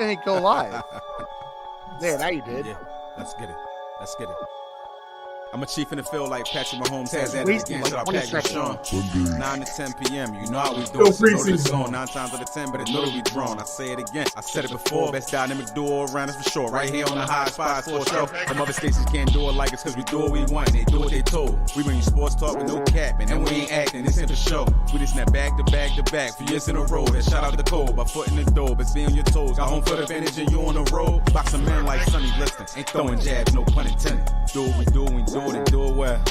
ain't go live. Yeah, now you did. Yeah, let's get it. Let's get it. I'm a chief in the field like Patrick Mahomes has at it again. Shout out Patrick Sean. 9 to 10 p.m. You know how we do it. So know this song 9 times out of 10, but it know that we drawn. I say it again. I said it before. Best dynamic duo around us for sure. Right here on the high spots for sure. Some other stations can't do it like us because we do what we want. And they do what they told. We bring you sports talk with no cap, and we ain't acting. This ain't for show. We just snap back to back to back for years in a row. And shout out the Cole by foot in the door, but be on your toes. Got home for the advantage and you on the road. Boxing men like Sonny Liston. Ain't throwing jabs, no pun intended. Do what we do it and do it well.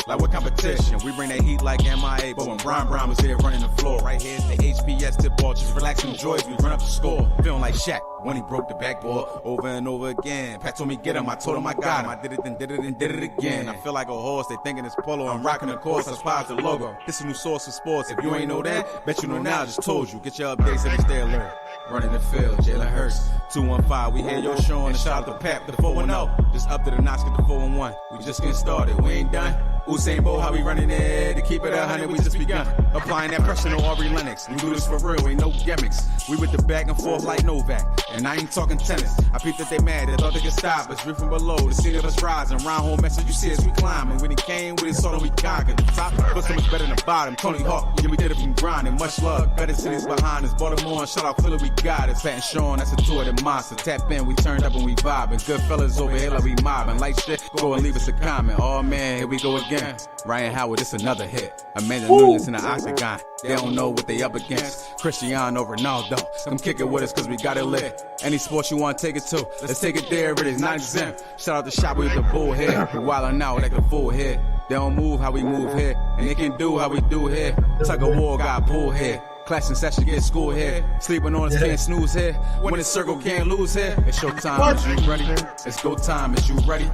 Like what competition? We bring that heat like MIA, but when Brian Brown was here running the floor, right here's the HPS tip ball, just relax and enjoy as we run up the score. Feeling like Shaq when he broke the backboard over and over again. Pat told me get him, I told him I got him. I did it and did it and did it again. I feel like a horse, they thinking it's polo. I'm rocking the course, I spy the logo. This a new source of sports. If you ain't know that, bet you know now. I just told you. Get your updates and stay alert. Running the field, Jalen Hurts, 215. We hear your show and shout out to Pat with the 410. Just up to the notch, get the 411. We just getting started, we ain't done. Usain Bolt, how we running it? To keep it 100, we just begun. Applying that pressure, no Aubrey Lennox. We do this for real, ain't no gimmicks. We with the back and forth like Novak. And I ain't talking tennis. I peeped that they mad, they thought they could stop us. Read from below, the scene of us rising. Round home message, you see us, we climbing. When he came, we saw that we conquered. The top was so much better than the bottom. Tony Hawk, yeah, we did it from grinding. Much love, better cities behind us. Baltimore and shout out Philly, we got it. Pat and Sean, that's a tour of the monster. Tap in, we turned up and we vibing. Good fellas over here like we mobbing. Like shit, go and leave us a comment. Oh man, here we go again. Ryan Howard, this another hit. Amanda Nunes in the octagon. They don't know what they up against. Cristiano Ronaldo, come kick it with us cause we got it lit. Any sports you want to take it to, let's take it there, it is not exempt. Shout out to Shop with the bull head. We wildin' out like a full head. They don't move how we move here, and they can do how we do here. Tug of war got bull here. Class and session get school here. Sleeping on us can't snooze here. When the circle can't lose here. It's show time, is you ready? It's go time, is you ready?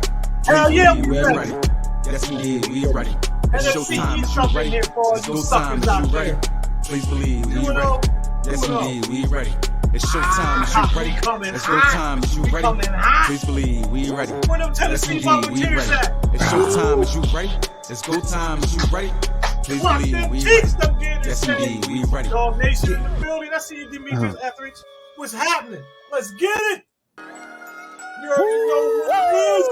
Hell yeah, we ready. Yes indeed, we ready. It's showtime, is you ready? It's go time, is you ready? Please believe, we ready. Yes indeed, we ready. It's showtime, is you ready? It's go time, is you ready? Please believe, we ready. Yes indeed, we ready. It's showtime, is you ready? It's go time, is you ready? Please believe, we ready. Yes indeed, we ready. Dog Nation in the building. I see you, Demetrius Etheridge. What's happening? Let's get it. You already know what it is.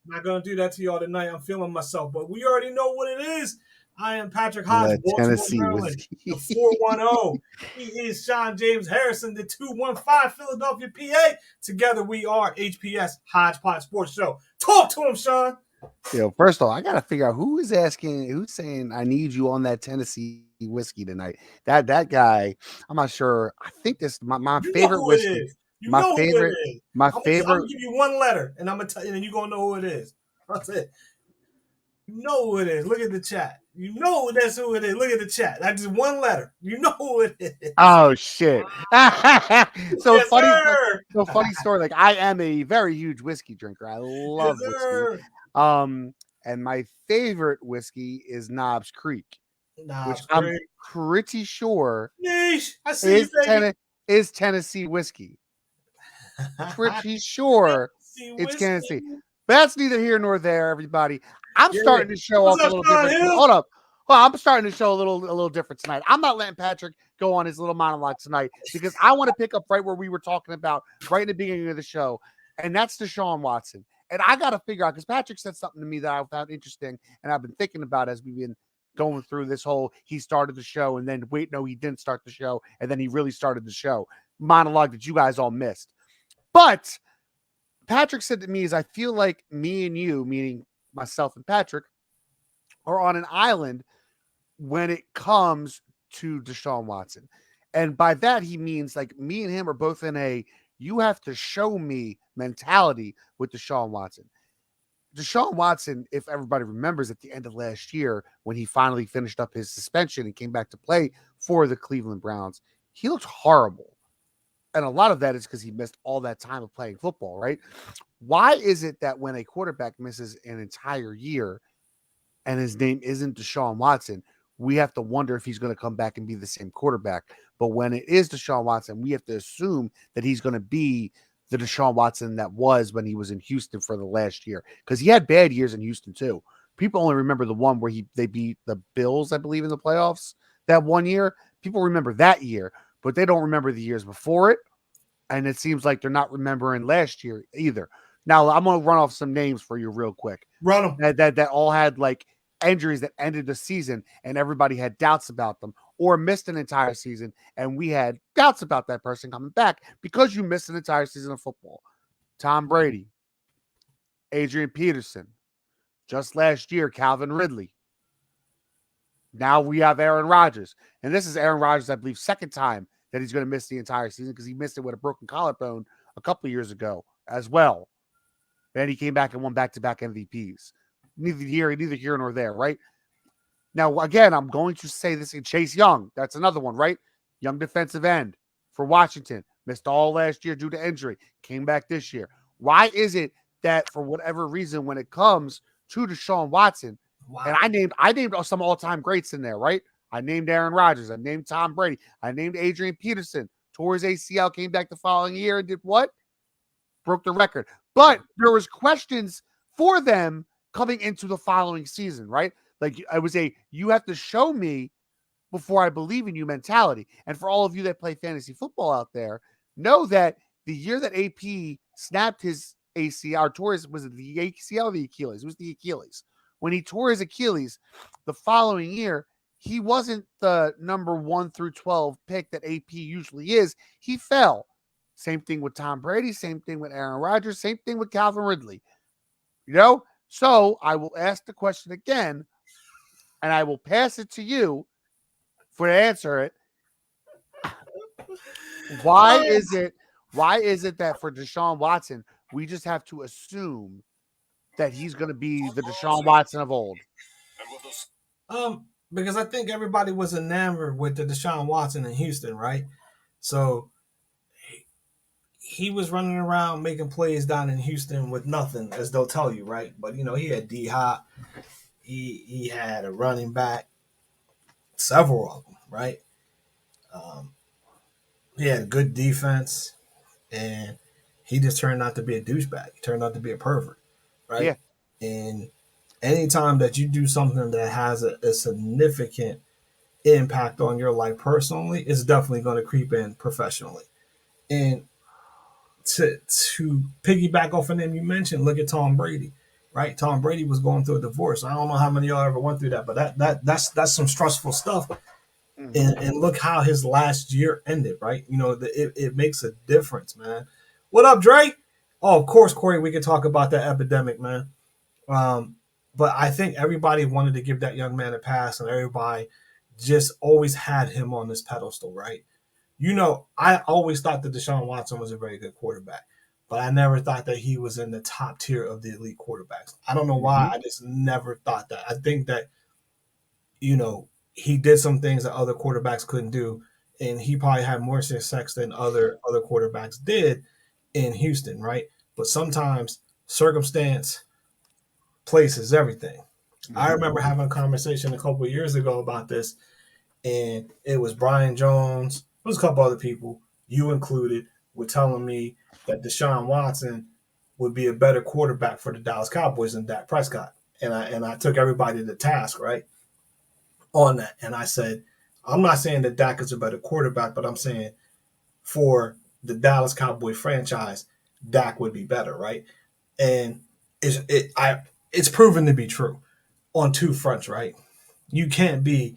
I'm not going to do that to y'all tonight. I'm feeling myself, but we already know what it is. I am Patrick Hodge, Tennessee, Maryland, the 410. He is Sean James Harrison, the 215, Philadelphia, PA. Together we are HPS, Hodgepodge Sports Show. Talk to him, Sean. Yo, first of all, I got to figure out who's saying I need you on that Tennessee whiskey tonight. That guy, I'm not sure. I think this my favorite whiskey. My favorite. I'm gonna give you one letter, and I'm gonna tell you, and you're gonna know who it is. That's it. You know who it is. Look at the chat. You know that's who it is. Look at the chat. That's just one letter. You know who it is. Oh shit! So yes, funny. Sir. So funny story. Like I am a very huge whiskey drinker. I love whiskey. And my favorite whiskey is Knobs Creek, which I'm pretty sure is Tennessee whiskey. Pretty sure it's Tennessee. But that's neither here nor there, everybody. I'm starting to show off a little different. Hold up. Well, I'm starting to show a little different tonight. I'm not letting Patrick go on his little monologue tonight because I want to pick up right where we were talking about right in the beginning of the show, and that's Deshaun Watson. And I got to figure out, because Patrick said something to me that I found interesting, and I've been thinking about as we've been going through this whole he started the show, and then wait, no, he didn't start the show, and then he really started the show monologue that you guys all missed. But Patrick said to me is I feel like me and you, meaning myself and Patrick, are on an island when it comes to Deshaun Watson. And by that, he means like me and him are both in a you have to show me mentality with Deshaun Watson. Deshaun Watson, if everybody remembers at the end of last year, when he finally finished up his suspension and came back to play for the Cleveland Browns, he looked horrible. And a lot of that is because he missed all that time of playing football, right? Why is it that when a quarterback misses an entire year and his name isn't Deshaun Watson, we have to wonder if he's going to come back and be the same quarterback? But when it is Deshaun Watson, we have to assume that he's going to be the Deshaun Watson that was when he was in Houston for the last year. Because he had bad years in Houston too. People only remember the one where they beat the Bills, I believe, in the playoffs that one year. People remember that year, but they don't remember the years before it. And it seems like they're not remembering last year either. Now, I'm going to run off some names for you real quick. Run them. That all had like injuries that ended the season and everybody had doubts about them, or missed an entire season and we had doubts about that person coming back because you missed an entire season of football. Tom Brady, Adrian Peterson, just last year, Calvin Ridley. Now we have Aaron Rodgers. And this is Aaron Rodgers, I believe, second time that he's going to miss the entire season because he missed it with a broken collarbone a couple of years ago as well. And he came back and won back-to-back MVPs. Neither here nor there, right? Now, again, I'm going to say this in Chase Young. That's another one, right? Young defensive end for Washington. Missed all last year due to injury. Came back this year. Why is it that for whatever reason, when it comes to Deshaun Watson, and I named some all-time greats in there, right? I named Aaron Rodgers. I named Tom Brady. I named Adrian Peterson. Tore his ACL, came back the following year and did what? Broke the record. But there was questions for them coming into the following season, right? Like I was you have to show me before I believe in you mentality. And for all of you that play fantasy football out there, know that the year that AP snapped his ACL, or tore his, was it the ACL or the Achilles? It was the Achilles. When he tore his Achilles the following year, he wasn't the number 1 through 12 pick that AP usually is. He fell. Same thing with Tom Brady. Same thing with Aaron Rodgers. Same thing with Calvin Ridley. You know? So I will ask the question again, and I will pass it to you for to answer it. Why is it that for Deshaun Watson, we just have to assume that he's going to be the Deshaun Watson of old? Because I think everybody was enamored with the Deshaun Watson in Houston, right? So he was running around making plays down in Houston with nothing, as they'll tell you, right? But he had D-Hop, he had a running back, several of them, right? He had a good defense, and he just turned out to be a douchebag. He turned out to be a pervert, right? Yeah. And anytime that you do something that has a significant impact on your life personally, it's definitely going to creep in professionally. And to piggyback off of them you mentioned, look at Tom Brady, right? Tom Brady was going through a divorce. I don't know how many of y'all ever went through that, but that's some stressful stuff. Mm-hmm. And look how his last year ended, right? It makes a difference, man. What up, Drake? Oh, of course, Corey, we can talk about that epidemic, man. But I think everybody wanted to give that young man a pass, and everybody just always had him on this pedestal, right? I always thought that Deshaun Watson was a very good quarterback, but I never thought that he was in the top tier of the elite quarterbacks. I don't know why. I just never thought that. I think that, he did some things that other quarterbacks couldn't do, and he probably had more success than other quarterbacks did in Houston, right? But sometimes circumstance places everything. Mm-hmm. I remember having a conversation a couple of years ago about this, and it was Brian Jones. There was a couple other people, you included, were telling me that Deshaun Watson would be a better quarterback for the Dallas Cowboys than Dak Prescott. And I took everybody to task, right, on that. And I said, I'm not saying that Dak is a better quarterback, but I'm saying for the Dallas Cowboy franchise, Dak would be better, right? And it's proven to be true on two fronts, right? You can't be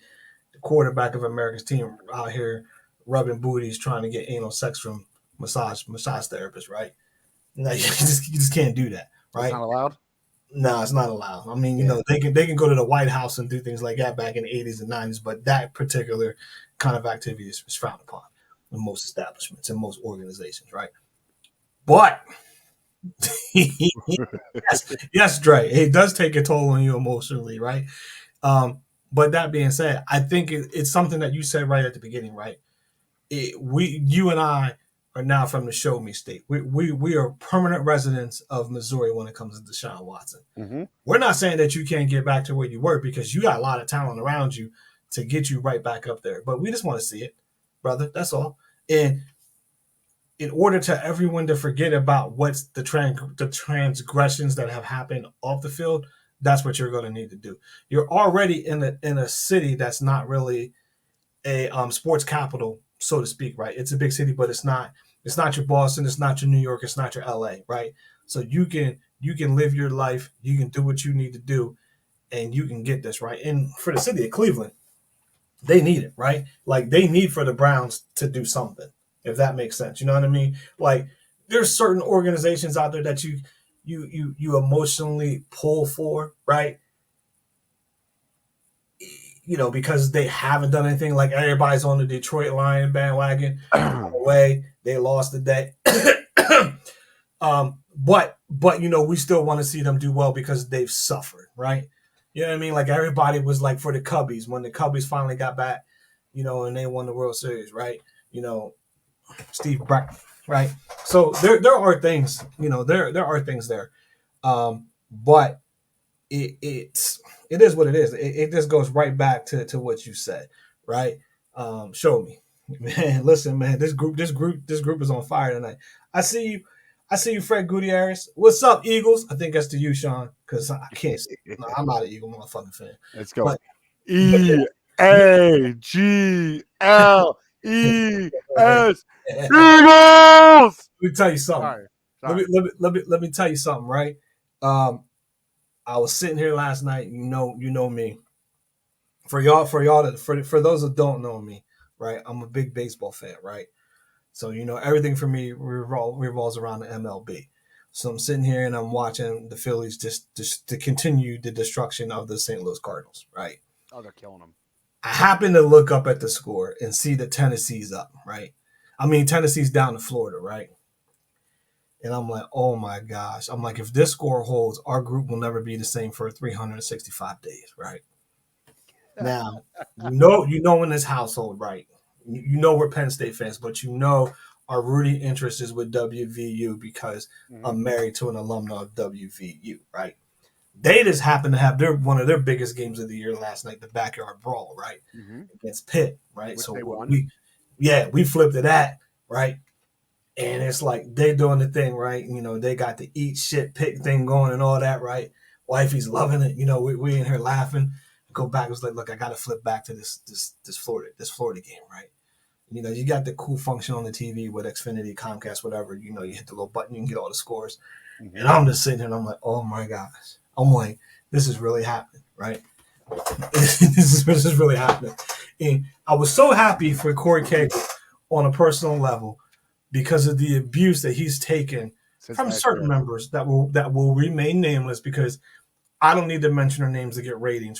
the quarterback of America's team out here rubbing booties trying to get anal sex from massage therapists, right? No, you just can't do that, right? It's not allowed? No, it's not allowed. I mean, they can go to the White House and do things like that back in the 80s and 90s, but that particular kind of activity is frowned upon in most establishments and most organizations, right? But yes, Dre, it does take a toll on you emotionally, right? But that being said, I think it's something that you said right at the beginning, right? You and I are now from the show me state. We are permanent residents of Missouri when it comes to Deshaun Watson. Mm-hmm. We're not saying that you can't get back to where you were because you got a lot of talent around you to get you right back up there. But we just want to see it, brother. That's all. And in order to everyone to forget about what's the transgressions that have happened off the field, that's what you're going to need to do. You're already in a city that's not really a sports capital, so to speak, right? It's a big city, but it's not It's not your Boston. It's not your New York. It's not your LA, right? So you can live your life. You can do what you need to do, and you can get this, right? And for the city of Cleveland, they need it, right? Like they need for the Browns to do something, if that makes sense. You know what I mean? Like there's certain organizations out there that you emotionally pull for, right? You know, because they haven't done anything. Like everybody's on the Detroit Lion bandwagon. Away, they lost the day. But you know, we still want to see them do well because they've suffered, right? You know what I mean? Like everybody was like for the Cubbies when the Cubbies finally got back, you know, and they won the World Series, right? You know, Steve Brown, right? So there are things, you know, there are things there, but it is what it is. It just goes right back to what you said, right? Show me, man. Listen, man. This group is on fire tonight. I see you, Fred Gutierrez. What's up, Eagles? I think that's to you, Sean, because I can't see. No, I'm not an Eagle motherfucking fan. Let's go. EAGLES. Eagles. Let me tell you something. Sorry. Let me tell you something, right? I was sitting here last night. You know me. For those that don't know me, right? I'm a big baseball fan, right? So you know everything for me revolves around the MLB. So I'm sitting here and I'm watching the Phillies just to continue the destruction of the St. Louis Cardinals, right? Oh, they're killing them. I happen to look up at the score and see that Tennessee's up, right? I mean Tennessee's down to Florida, right? And I'm like, oh my gosh. I'm like, if this score holds, our group will never be the same for 365 days, right? Now, you know in this household, right? You know we're Penn State fans, but you know our rooting interest is with WVU because I'm married to an alumna of WVU, right? They just happened to have one of their biggest games of the year last night, the backyard brawl, right? Against Pitt, right? Which so they won. we flipped to that, right? And it's like they doing the thing, right? You know, they got the eat shit pick thing going and all that, right? Wifey's loving it. You know, we in here laughing. Go back. It was like, look, I got to flip back to this Florida game, right? You know, you got the cool function on the TV with Xfinity, Comcast, whatever. You know, you hit the little button, you can get all the scores. And I'm just sitting here and I'm like, oh my gosh. I'm like, this is really happening, right? this is really happening. And I was so happy for Corey Cagle on a personal level because of the abuse that he's taken from certain members that will remain nameless because I don't need to mention their names to get ratings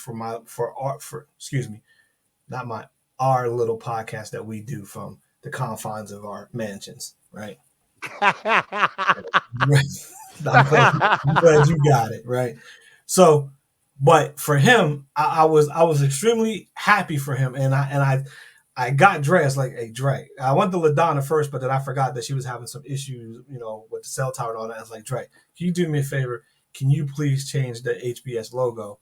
our little podcast that we do from the confines of our mansions, right? Right. I'm glad you got it, right? So, but for him, I was extremely happy for him, and I got Dre. I was like, hey, Dre. I went to LaDonna first, but then I forgot that she was having some issues, you know, with the cell tower and all that. I was like, Dre, can you do me a favor? Can you please change the HBS logo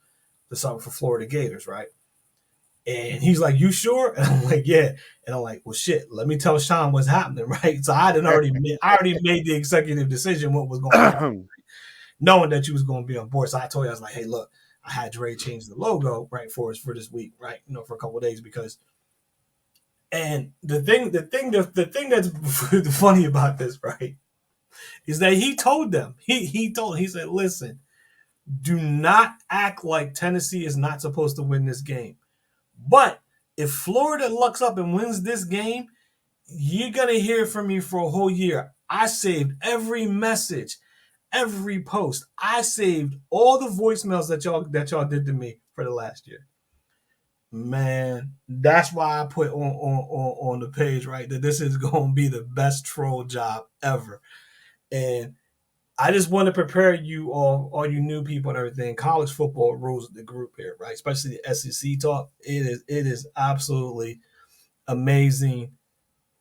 to something for Florida Gators, right? And he's like, you sure? And I'm like, yeah. And I'm like, well, shit, let me tell Sean what's happening, right? So I already made the executive decision what was going to happen, knowing that you was going to be on board. So I told you, I was like, hey, look, I had Dre change the logo, right, for us for this week, right? You know, for a couple of days because. And the thing that's funny about this, right, is that he told them, he said, listen, do not act like Tennessee is not supposed to win this game. But if Florida lucks up and wins this game, you're going to hear from me for a whole year. I saved every message, every post. I saved all the voicemails that y'all did to me for the last year. Man, that's why I put on the page, right, that this is going to be the best troll job ever. And I just want to prepare you all you new people and everything. College football rules the group here, right? Especially the SEC talk. It is absolutely amazing,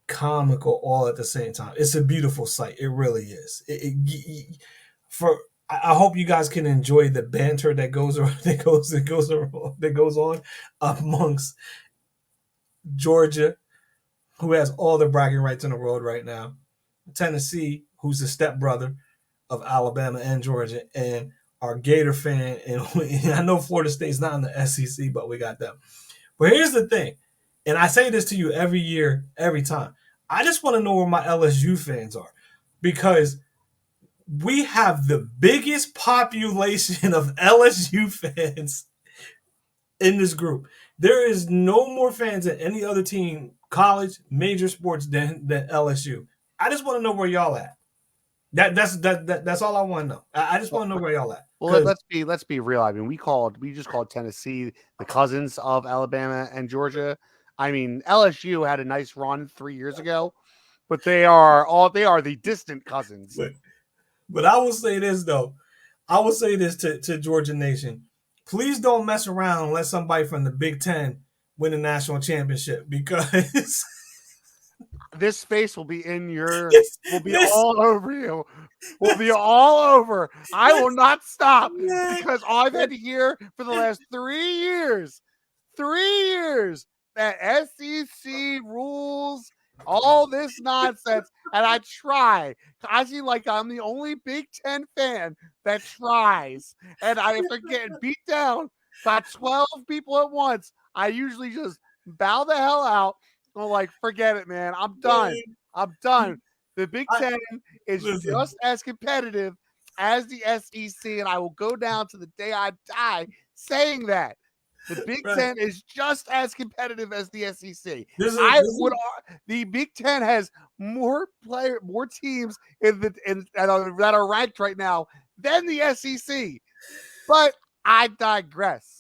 comical, all at the same time. It's a beautiful sight. It really is. I hope you guys can enjoy the banter that goes on amongst Georgia, who has all the bragging rights in the world right now, Tennessee, who's the stepbrother of Alabama and Georgia, and our Gator fan. And I know Florida State's not in the SEC, but we got them. But here's the thing, and I say this to you every year, every time. I just want to know where my LSU fans are, because we have the biggest population of LSU fans in this group. There is no more fans at any other team, college, major sports than LSU. I just want to know where y'all at. That's all I want to know. I just want to know where y'all at. Well, let's be real. I mean, we just called Tennessee the cousins of Alabama and Georgia. I mean, LSU had a nice run 3 years ago, but they are the distant cousins. But I will say this though. I will say this to Georgia Nation. Please don't mess around and let somebody from the Big Ten win a national championship, because this face will be all over you. Will be all over. I will not stop, because I've had to hear for the last 3 years that SEC rules, all this nonsense, and I try. I seem like I'm the only Big Ten fan that tries, and if they're getting beat down by 12 people at once, I usually just bow the hell out. I'm like, forget it, man. I'm done. The Big Ten is just as competitive as the SEC, and I will go down to the day I die saying that. The Big Ten is just as competitive as the SEC. The Big Ten has more teams that are ranked right now than the SEC. But I digress.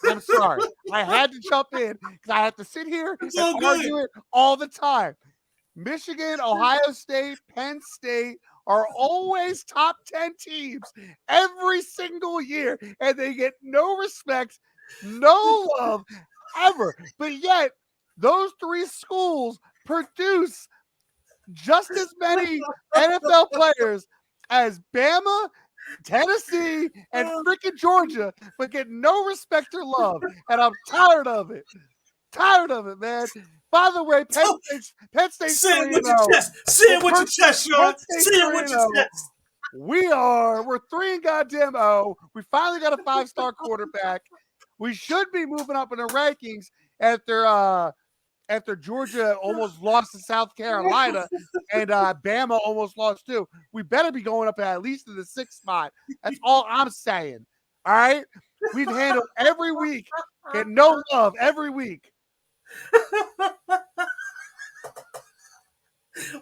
I'm sorry. I had to jump in because I have to sit here and argue it all the time. Michigan, Ohio State, Penn State are always top 10 teams every single year, and they get no respect, no love ever. But yet, those three schools produce just as many NFL players as Bama, Tennessee, and freaking Georgia, but get no respect or love. And I'm tired of it. Tired of it, man. By the way, Penn State's say it with your chest. Say it with your chest, Sean. Say it with your chest. We're 3-0. We finally got a 5-star quarterback. We should be moving up in the rankings after Georgia almost lost to South Carolina and Bama almost lost too. We better be going up at least to the 6th spot. That's all I'm saying. All right? We've handled every week. Get no love every week.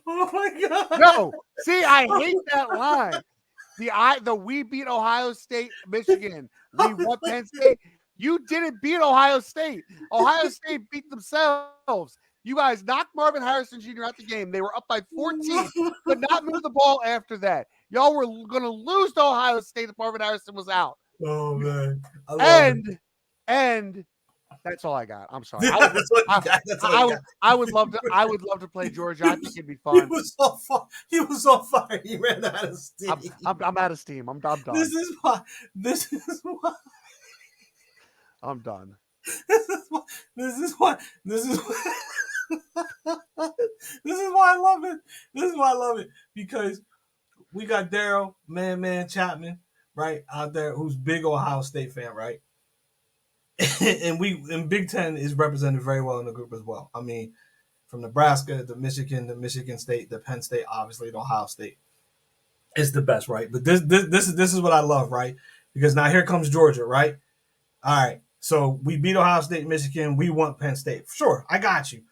Oh my God. No, see, I hate that line. The we beat Ohio State, Michigan. We won Penn State. You didn't beat Ohio State. Ohio State beat themselves. You guys knocked Marvin Harrison Jr. out the game. They were up by 14, but not move the ball after that. Y'all were going to lose to Ohio State if Marvin Harrison was out. Oh, man. And that's all I got. I'm sorry. I would love to play Georgia. I think it'd be fun. He was on fire. He ran out of steam. I'm out of steam. I'm done. This is why. I'm done. This is why I love it. This is why I love it, because we got Daryl, man Chapman, right, out there, who's big Ohio State fan, right? and Big Ten is represented very well in the group as well. I mean, from Nebraska, the Michigan State, the Penn State, obviously the Ohio State. It's the best, right? But this is what I love, right? Because now here comes Georgia, right? All right. So we beat Ohio State, Michigan. We want Penn State. Sure, I got you.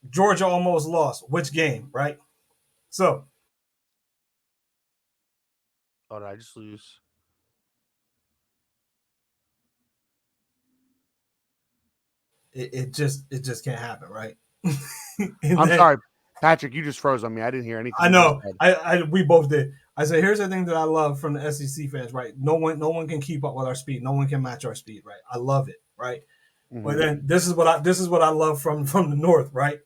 Georgia almost lost. Which game, right? So. Oh, did I just lose? It just can't happen, right? I'm sorry, Patrick. You just froze on me. I didn't hear anything. I know. We both did. I said, here's the thing that I love from the SEC fans, right? No one can keep up with our speed. No one can match our speed, right? I love it, right? Mm-hmm. But then this is what I love from the North, right?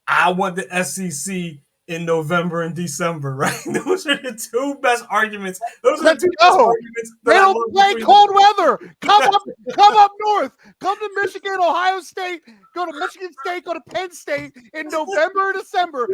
I want the SEC in November and December, right? Those are the two best arguments. Those are the two best arguments. They don't play cold weather. Come up north. Come to Michigan, Ohio State. Go to Michigan State. Go to Penn State in November or December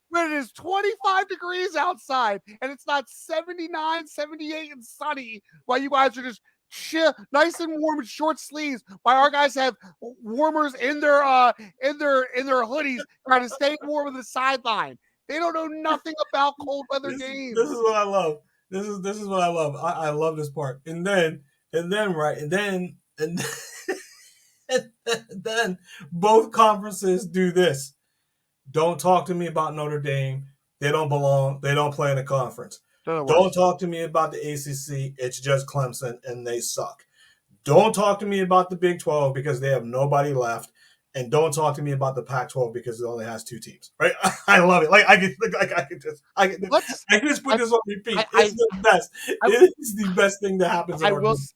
when it is 25 degrees outside and it's not 79, 78 and sunny while you guys are just chill, nice and warm with short sleeves. While our guys have warmers in their hoodies, trying to stay warm on the sideline. They don't know nothing about cold weather games. This is what I love. This is what I love. I love this part. And then both conferences do this. Don't talk to me about Notre Dame. They don't belong. They don't play in a conference. Don't talk to me about the ACC. It's just Clemson, and they suck. Don't talk to me about the Big 12 because they have nobody left. And don't talk to me about the Pac-12 because it only has 2 teams. Right? I love it. I can just put this on repeat. It's the best. It is the best thing that happens.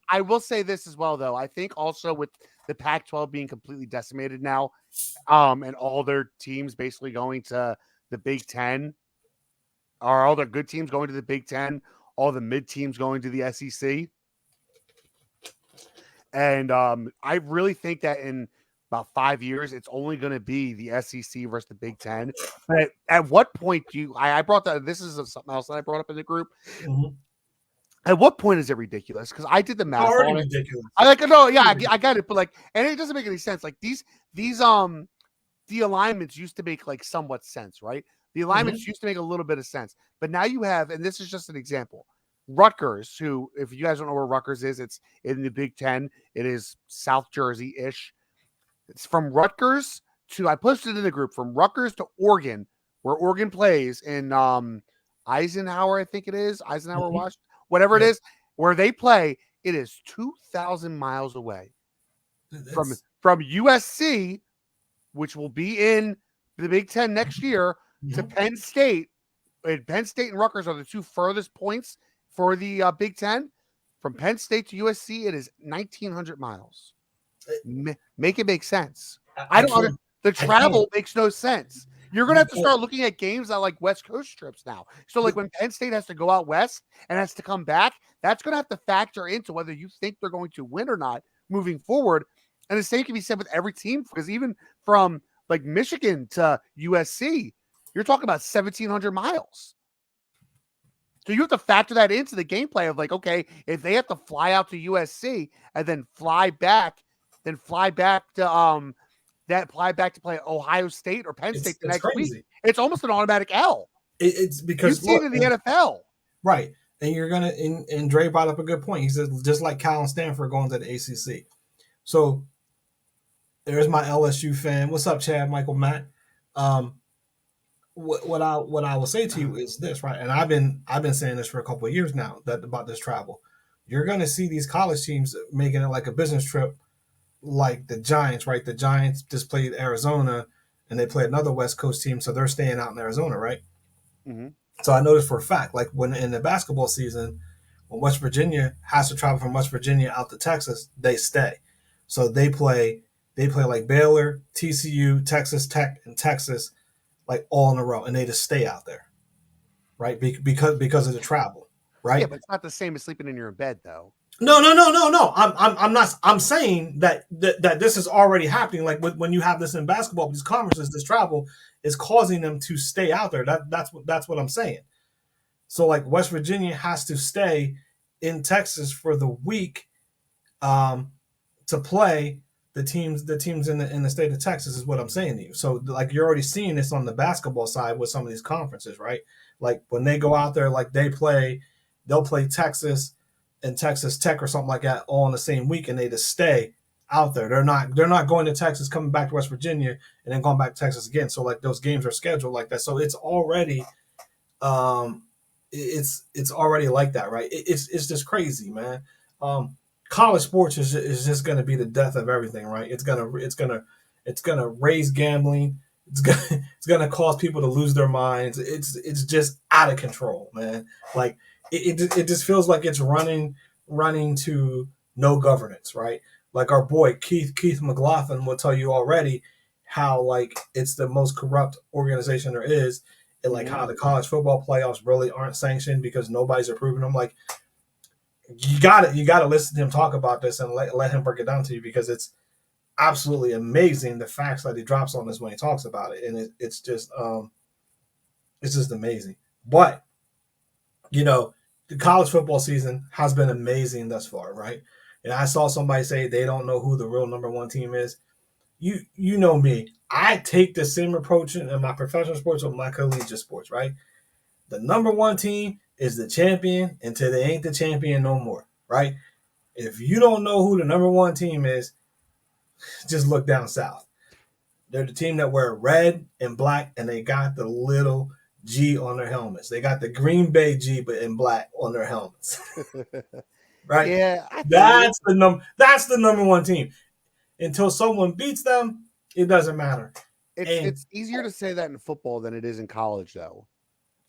I will say this as well, though. I think also with the Pac-12 being completely decimated now, and all their teams basically going to the Big 10, or all their good teams going to the Big 10, all the mid teams going to the SEC. And I really think that in about 5 years, it's only going to be the SEC versus the Big 10. But at what point do you? I brought that. This is something else that I brought up in the group. Mm-hmm. At what point is it ridiculous? Because I did the math. Already ridiculous. I got it, but like, and it doesn't make any sense. Like these the alignments used to make like somewhat sense, right? The alignments used to make a little bit of sense, but now you have, and this is just an example. Rutgers, who, if you guys don't know where Rutgers is, it's in the Big 10. It is South Jersey-ish. It's from Rutgers to, I posted in the group, from Rutgers to Oregon, where Oregon plays in Eisenhower, I think it is, Washington, whatever it is, where they play, it is 2,000 miles away from USC, which will be in the Big 10 next year, to Penn State. And Penn State and Rutgers are the 2 furthest points for the Big 10. From Penn State to USC, it is 1,900 miles. Make it make sense. The travel makes no sense. You're going to have to start looking at games on like West Coast trips now. So like when Penn State has to go out west and has to come back, that's going to have to factor into whether you think they're going to win or not moving forward. And the same can be said with every team, because even from like Michigan to USC, you're talking about 1,700 miles. So you have to factor that into the gameplay of like, okay, if they have to fly out to USC and then fly back to play Ohio State or Penn State the next week, it's almost an automatic L. It's because you've seen it in the NFL, right? And you're gonna and Dre brought up a good point. He said just like Cal and Stanford going to the ACC. So there's my LSU fan. What's up, Chad, Michael, Matt? What I will say to you is this, right? And I've been saying this for a couple of years now about this travel. You're going to see these college teams making it like a business trip, like the Giants, right? The Giants just played Arizona, and they play another West Coast team, so they're staying out in Arizona, right? Mm-hmm. So I noticed for a fact, like when in the basketball season, when West Virginia has to travel from West Virginia out to Texas, they stay. So they play like Baylor, TCU, Texas Tech, and Texas, like all in a row, and they just stay out there, right? Because of the travel, right? Yeah, but it's not the same as sleeping in your bed, though. No. I'm not. I'm saying that this is already happening. Like when you have this in basketball, these conferences, this travel is causing them to stay out there. That's what I'm saying. So like West Virginia has to stay in Texas for the week, to play the teams in the state of Texas, is what I'm saying to you. So like you're already seeing this on the basketball side with some of these conferences, right? Like when they go out there, like they'll play Texas and Texas Tech or something like that all in the same week, and they just stay out there. They're not going to Texas, coming back to West Virginia, and then going back to Texas again. So like those games are scheduled like that. So it's already it's already like that, right? It's just crazy, man. College sports is just going to be the death of everything, right? It's gonna raise gambling. It's gonna cause people to lose their minds. It's just out of control, man. Like it just feels like it's running to no governance, right? Like our boy Keith McLaughlin will tell you already how like it's the most corrupt organization there is, and like how the college football playoffs really aren't sanctioned because nobody's approving them. Like you got to listen to him talk about this and let him break it down to you, because it's absolutely amazing the facts that he drops on this when he talks about it, and it's just amazing. But you know, the college football season has been amazing thus far, right? and I saw somebody say they don't know who the real number one team is. You know me. I take the same approach in my professional sports or my collegiate sports, right? The number one team is the champion until they ain't the champion no more, right? If you don't know who the number one team is, just look down south. They're the team that wear red and black, and they got the little G on their helmets. They got the Green Bay G, but in black on their helmets. Right? Yeah, That's the number one team. Until someone beats them, it doesn't matter. It's easier to say that in football than it is in college, though.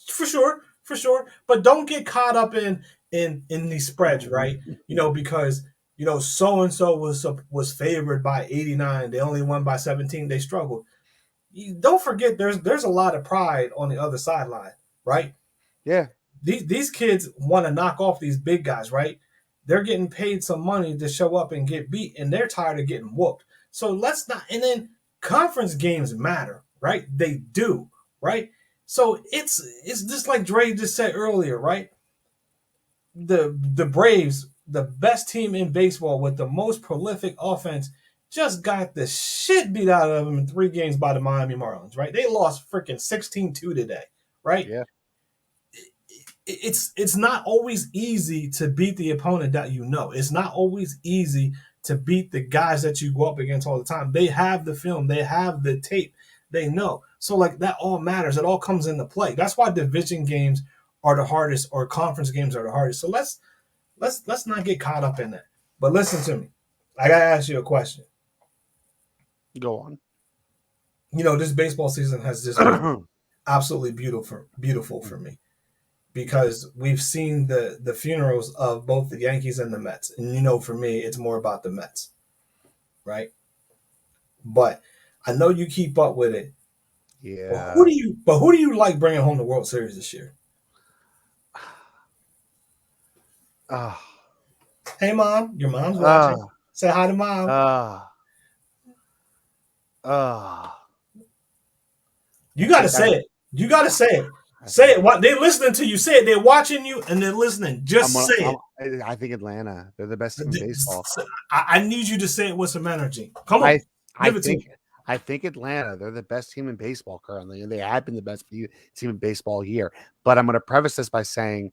For sure. But don't get caught up in these spreads, right? Because so and so was favored by 89. They only won by 17. They struggled. Don't forget, there's a lot of pride on the other sideline, right? Yeah. These kids want to knock off these big guys, right? They're getting paid some money to show up and get beat, and they're tired of getting whooped. So let's not. And then conference games matter, right? They do, right? So it's just like Dre just said earlier, right? The Braves, the best team in baseball with the most prolific offense, just got the shit beat out of them in 3 games by the Miami Marlins, right? They lost freaking 16-2 today, right? Yeah. It's not always easy to beat the opponent that you know. It's not always easy to beat the guys that you go up against all the time. They have the film. They have the tape. They know. So, like, that all matters. It all comes into play. That's why division games are the hardest, or conference games are the hardest. So let's not get caught up in that. But listen to me. I got to ask you a question. Go on. This baseball season has just been absolutely beautiful for me. Because we've seen the funerals of both the Yankees and the Mets. And, for me, it's more about the Mets, right? But I know you keep up with it. Yeah. But who do you like bringing home the World Series this year? Hey, Mom. Your mom's watching. Say hi to Mom. You got to say it. You got to say it. Say it. They're listening to you. Say it. They're watching you and they're listening. Just say it. I think Atlanta. They're the best team in baseball. I need you to say it with some energy. Come on. I think Atlanta. They're the best team in baseball currently, and they have been the best team in baseball here. But I'm going to preface this by saying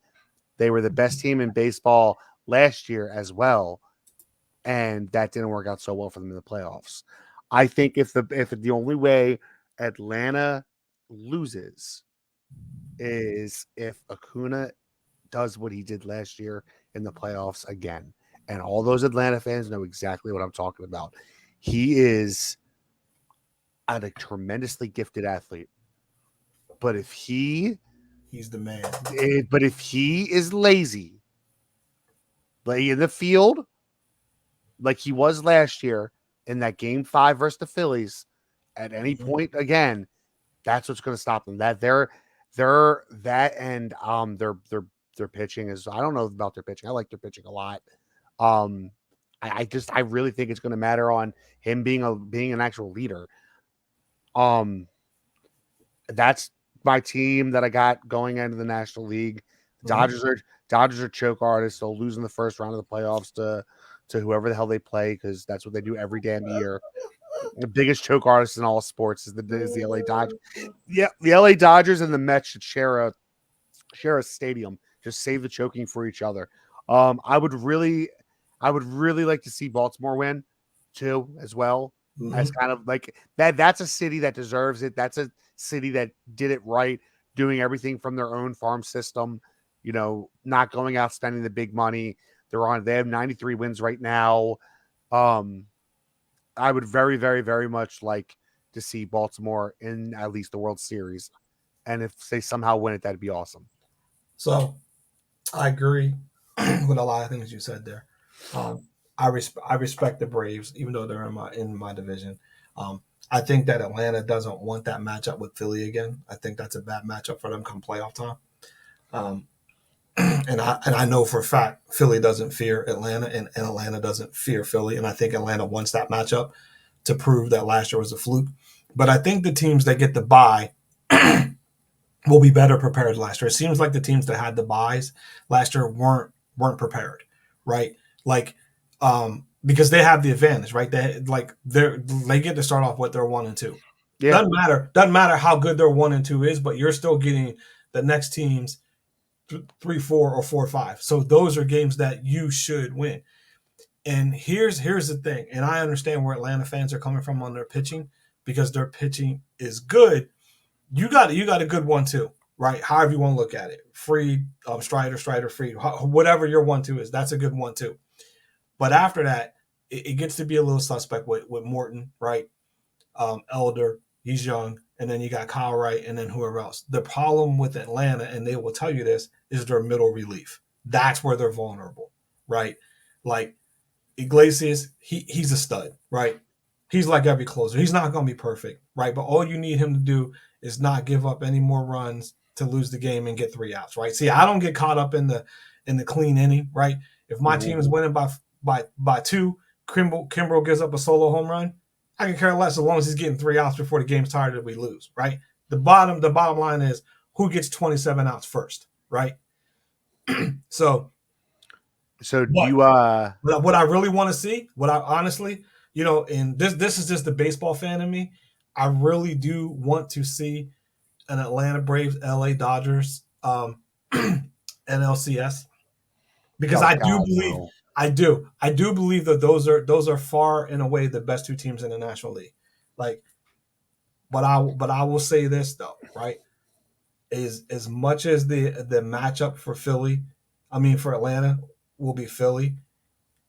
they were the best team in baseball last year as well, and that didn't work out so well for them in the playoffs. I think if the only way Atlanta loses is if Acuna does what he did last year in the playoffs again. And all those Atlanta fans know exactly what I'm talking about. He is a tremendously gifted athlete. But if he's the man. But if he is lazy, play in the field like he was last year in that game 5 versus the Phillies at any point again, that's what's going to stop them. That their pitching is, I don't know about their pitching. I like their pitching a lot. I really think it's going to matter on him being an actual leader. That's my team that I got going into the National League. Dodgers are choke artists. They'll lose in the first round of the playoffs to whoever the hell they play, because that's what they do every damn year. The biggest choke artist in all sports is the LA Dodgers. Yeah, the LA Dodgers and the Mets should share a stadium. Just save the choking for each other. I would really like to see Baltimore win too, as well. Mm-hmm. As kind of like that. That's a city that deserves it. That's a city that did it right, doing everything from their own farm system. Not going out spending the big money. They have 93 wins right now. I would very, very, very much like to see Baltimore in at least the World Series. And if they somehow win it, that'd be awesome. So I agree with a lot of things you said there. I respect the Braves, even though they're in my division. I think that Atlanta doesn't want that matchup with Philly again. I think that's a bad matchup for them come playoff time. And I know for a fact Philly doesn't fear Atlanta, and Atlanta doesn't fear Philly. And I think Atlanta wants that matchup to prove that last year was a fluke. But I think the teams that get the bye will be better prepared last year. It seems like the teams that had the byes last year weren't prepared, right? Like because they have the advantage, right? They get to start off with their 1-2. Yeah. Doesn't matter how good their 1-2 is, but you're still getting the next team's 3-4 or 4-5. So those are games that you should win. And here's the thing, and I understand where Atlanta fans are coming from on their pitching because their pitching is good. You got a good 1-2, right? However you want to look at it, Fried, Strider, Fried, whatever your 1-2 is, that's a good 1-2. But after that, it gets to be a little suspect with Morton, right? Elder, he's young, and then you got Kyle Wright, and then whoever else. The problem with Atlanta, and they will tell you this, is their middle relief. That's where they're vulnerable, right? Like Iglesias, he's a stud, right? He's like every closer. He's not going to be perfect, right? But all you need him to do is not give up any more runs to lose the game and get 3 outs, right? See, I don't get caught up in the clean inning, right? If my team is winning by 2, Kimbrel gives up a solo home run, I can care less as long as he's getting 3 outs before the game's tired and we lose, right? The bottom line is who gets 27 outs first, right? So you what I really want to see, what I honestly, and this is just the baseball fan in me, I really do want to see an Atlanta Braves LA Dodgers NLCS because I do believe that those are far and away the best 2 teams in the National League. Like, but I will say this though, right? Is as much as the matchup for for Atlanta will be Philly,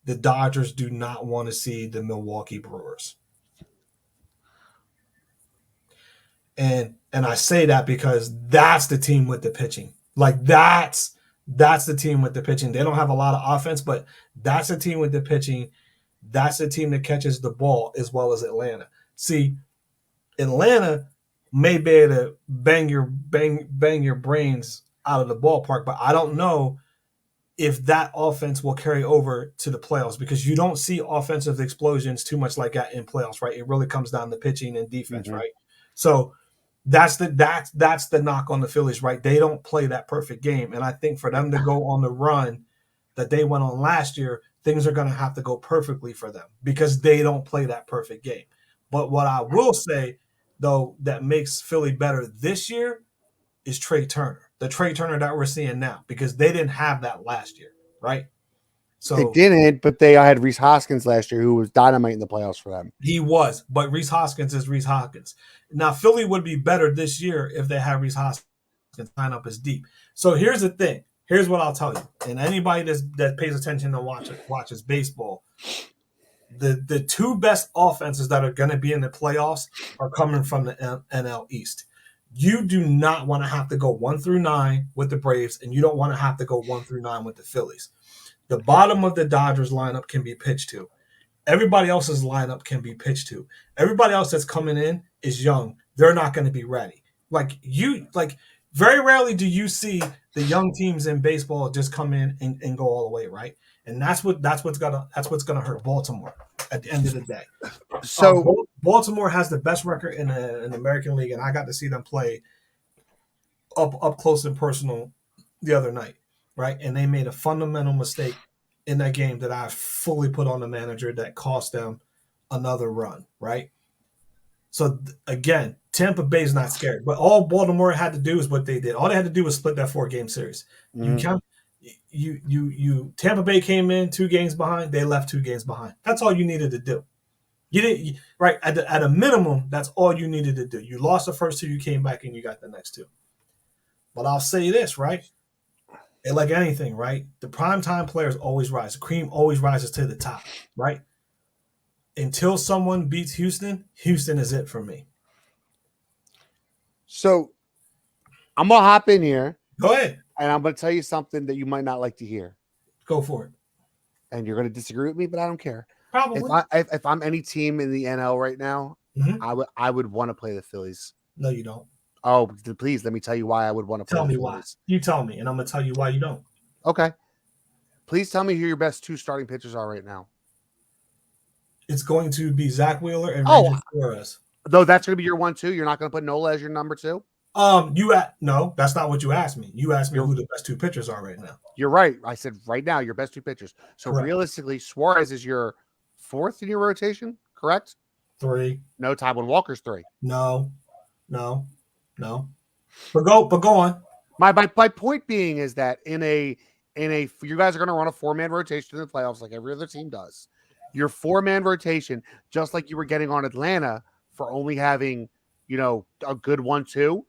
the Dodgers do not want to see the Milwaukee Brewers. And I say that because that's the team with the pitching. Like that's the team with the pitching. They don't have a lot of offense, but that's the team with the pitching. That's the team that catches the ball as well as Atlanta. See, Atlanta may be able to bang your brains out of the ballpark, but I don't know if that offense will carry over to the playoffs because you don't see offensive explosions too much like that in playoffs, right? It really comes down to pitching and defense, right? So that's the knock on the Phillies, right? They don't play that perfect game, and I think for them to go on the run that they went on last year, things are going to have to go perfectly for them because they don't play that perfect game. But what I will say, though, that makes Philly better this year is Trey Turner. The Trey Turner that we're seeing now, because they didn't have that last year, right? So they didn't, but they had Rhys Hoskins last year, who was dynamite in the playoffs for them. He was, but Rhys Hoskins is Rhys Hoskins. Now, Philly would be better this year if they had Rhys Hoskins line up as deep. So here's the thing. Here's what I'll tell you. And anybody that pays attention and watches baseball, the 2 best offenses that are going to be in the playoffs are coming from the NL East. You do not want to have to go 1 through 9 with the Braves, and you don't want to have to go 1 through 9 with the Phillies. The bottom of the Dodgers lineup can be pitched to. Everybody else's lineup can be pitched to. Everybody else that's coming in is young. They're not going to be ready. Very rarely do you see the young teams in baseball just come in and go all the way, right? And that's what's gonna hurt Baltimore at the end of the day. So Baltimore has the best record in the American League, and I got to see them play up close and personal the other night, right? And they made a fundamental mistake in that game that I fully put on the manager that cost them another run, right? So again, Tampa Bay's not scared, but all Baltimore had to do is what they did. All they had to do was split that 4-game series. Mm-hmm. Tampa Bay came in 2 games behind. They left 2 games behind. That's all you needed to do. You didn't right at a minimum. That's all you needed to do. You lost the first 2, you came back and you got the next 2. But I'll say this, right? And like anything, right? The primetime players always rise. The cream always rises to the top, right? Until someone beats Houston, Houston is it for me. So I'm going to hop in here. Go ahead. And I'm going to tell you something that you might not like to hear. Go for it. And you're going to disagree with me, but I don't care. Probably. If I'm any team in the NL right now, mm-hmm. I would want to play the Phillies. No, you don't. Oh, please let me tell you why I would want to play the Phillies. Tell me why. You tell me, and I'm going to tell you why you don't. Okay. Please tell me who your best 2 starting pitchers are right now. It's going to be Zach Wheeler and Ranger Flores. Though that's going to be your 1-2. You're not going to put Nola as your number 2? No, that's not what you asked me. You asked me who the best two pitchers are right now. You're right. I said right now your best two pitchers. So Correct. realistically, Suarez is your fourth in your rotation, correct? 3. No, Taijuan Walker's 3. No. But go on. My point being is that in a you guys are going to run a 4-man rotation in the playoffs like every other team does. Your 4-man rotation, just like you were getting on Atlanta for only having, a good 1-2.